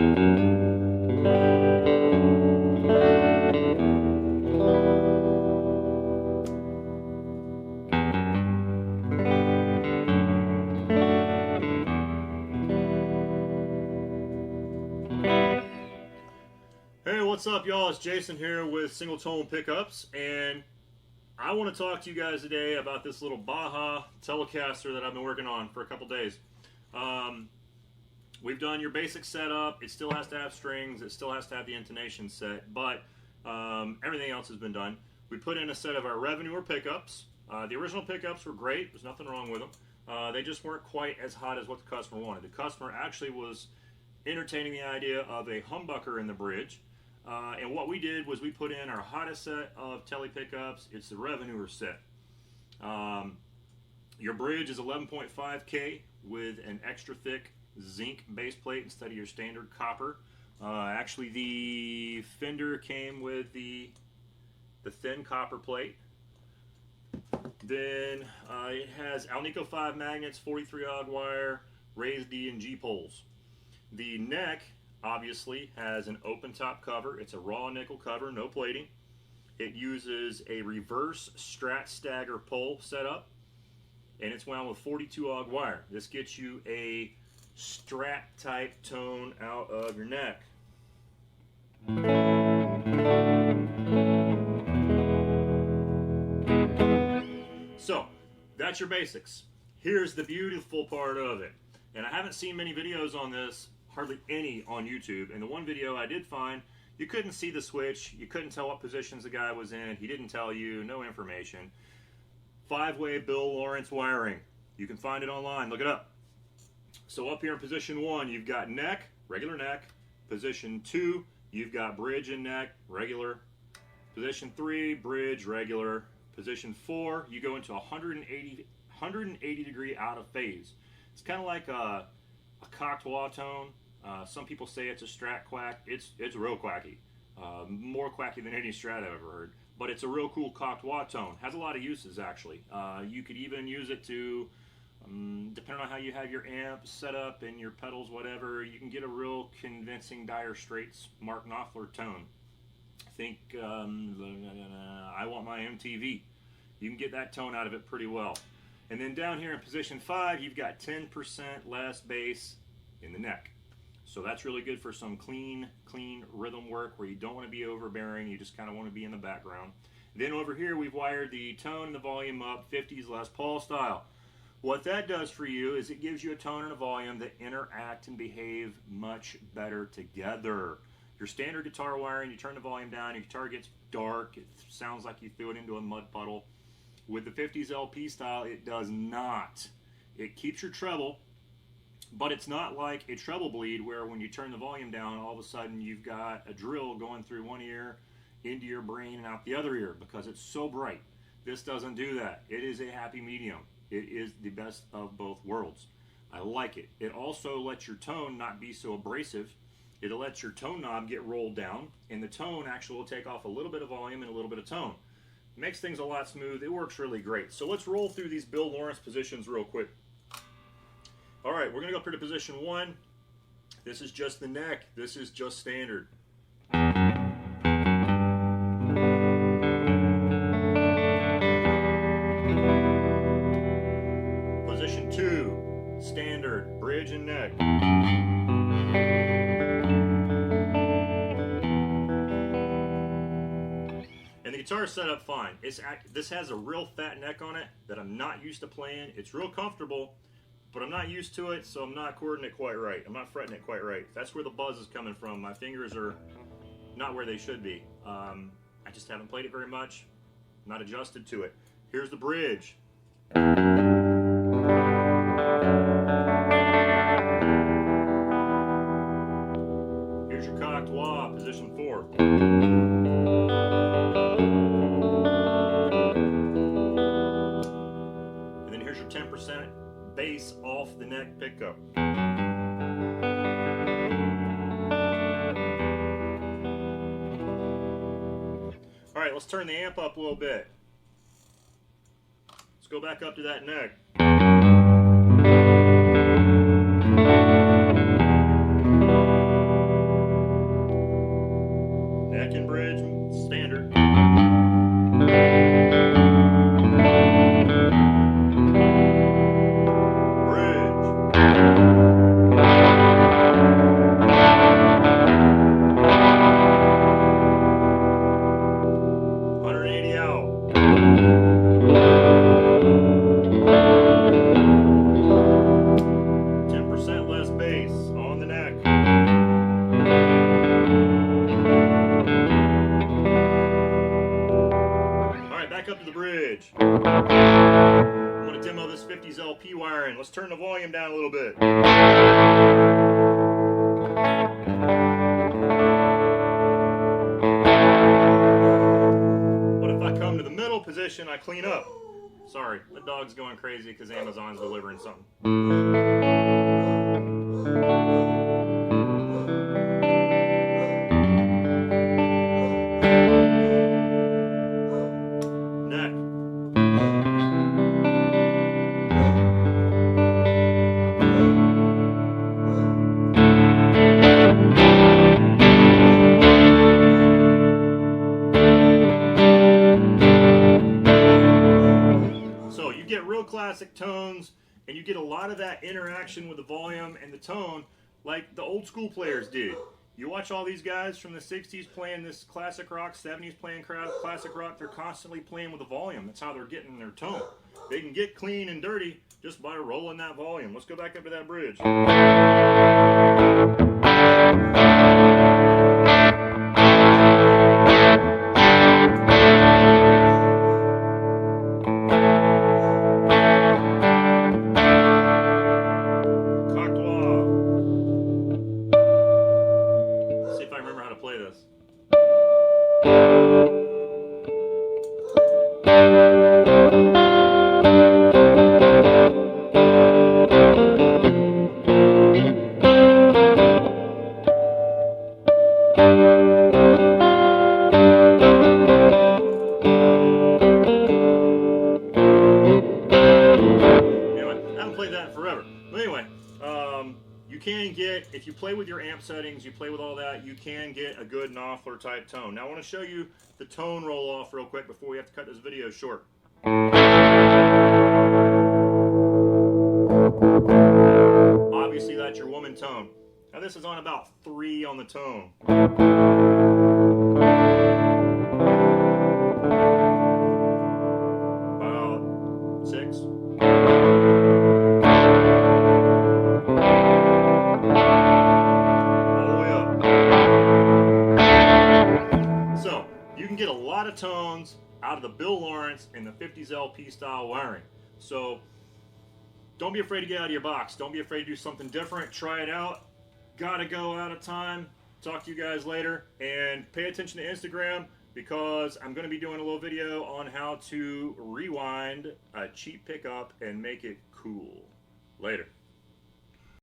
Hey, what's up, y'all? It's Jason here with Singletone Pickups, and I want to talk to you guys today about this little Baja Telecaster that I've been working on for a couple days. We've done your basic setup. It still has to have strings. It still has to have the intonation set, but everything else has been done. We put in a set of our Revenuer pickups. The original pickups were great. There's nothing wrong with them. They just weren't quite as hot as what the customer wanted. The customer actually was entertaining the idea of a humbucker in the bridge. And what we did was we put in our hottest set of Tele pickups. It's the Revenuer set. Your bridge is 11.5K with an extra thick zinc base plate instead of your standard copper. Actually, the Fender came with the thin copper plate. Then it has Alnico 5 magnets, 43 auger wire, raised D and G poles. The neck obviously has an open top cover. It's a raw nickel cover, no plating. It uses a reverse Strat stagger pole setup, and it's wound with 42 auger wire. This gets you a Strat type tone out of your neck. So that's your basics. Here's the beautiful part of it, and I haven't seen many videos on this, hardly any on YouTube, and the one video I did find, you couldn't see the switch, you couldn't tell what positions the guy was in, he didn't tell you, no information. 5-way Bill Lawrence wiring. You can find it online, look it up. So up here in position 1, you've got neck, regular neck. Position 2, you've got bridge and neck, regular. Position 3, bridge, regular. Position 4, you go into 180 degree out of phase. It's kind of like a cocktail tone. Some people say it's a Strat quack. It's real quacky. More quacky than any Strat I've ever heard. But it's a real cool cocktail tone. Has a lot of uses, actually. You could even use it to, depending on how you have your amp set up and your pedals, whatever, you can get a real convincing Dire Straits Mark Knopfler tone. Think I Want My MTV. You can get that tone out of it pretty well. And then down here in position 5, you've got 10% less bass in the neck. So that's really good for some clean rhythm work where you don't want to be overbearing, you just kind of want to be in the background. Then over here we've wired the tone and the volume up 50s Les Paul style. What that does for you is it gives you a tone and a volume that interact and behave much better together. Your standard guitar wiring, you turn the volume down, your guitar gets dark, it sounds like you threw it into a mud puddle. With the 50s LP style, it does not. It keeps your treble, but it's not like a treble bleed where when you turn the volume down, all of a sudden you've got a drill going through one ear, into your brain, and out the other ear because it's so bright. This doesn't do that. It is a happy medium. It is the best of both worlds. I like it. It also lets your tone not be so abrasive. It'll let your tone knob get rolled down, and the tone actually will take off a little bit of volume and a little bit of tone. Makes things a lot smooth. It works really great. So let's roll through these Bill Lawrence positions real quick. All right, we're going to go up here to position 1. This is just the neck. This is just standard. Position 2, standard, bridge and neck. And the guitar is set up fine. This has a real fat neck on it that I'm not used to playing. It's real comfortable, but I'm not used to it, so I'm not cording it quite right. I'm not fretting it quite right. That's where the buzz is coming from. My fingers are not where they should be. I just haven't played it very much. Not adjusted to it. Here's the bridge. Here's your cocktail, position 4. And then here's your 10% bass off the neck pickup. All right, let's turn the amp up a little bit. Let's go back up to that neck. bass on the neck. Alright, back up to the bridge. I'm going to demo this 50s LP wiring. Let's turn the volume down a little bit. What if I come to the middle position, I clean up? Sorry, the dog's going crazy because Amazon's delivering something. Neck. So you get real classic tones, and you get a lot of that interaction with the volume and the tone like the old school players did. You watch all these guys from the 60s playing this classic rock, 70s playing classic rock, they're constantly playing with the volume. That's how they're getting their tone. They can get clean and dirty just by rolling that volume. Let's go back up to that bridge. Play this. Anyway, I haven't played that in forever. But anyway, you can get, if you play with your amp settings, you play with all that, you can get a good Knopfler type tone. Now I want to show you the tone roll off real quick before we have to cut this video short. Obviously that's your woman tone. Now this is on about 3 on the tone. About 6. You can get a lot of tones out of the Bill Lawrence and the 50s LP style wiring. So don't be afraid to get out of your box. Don't be afraid to do something different. Try it out. Gotta go, out of time. Talk to you guys later. And pay attention to Instagram because I'm going to be doing a little video on how to rewind a cheap pickup and make it cool. Later.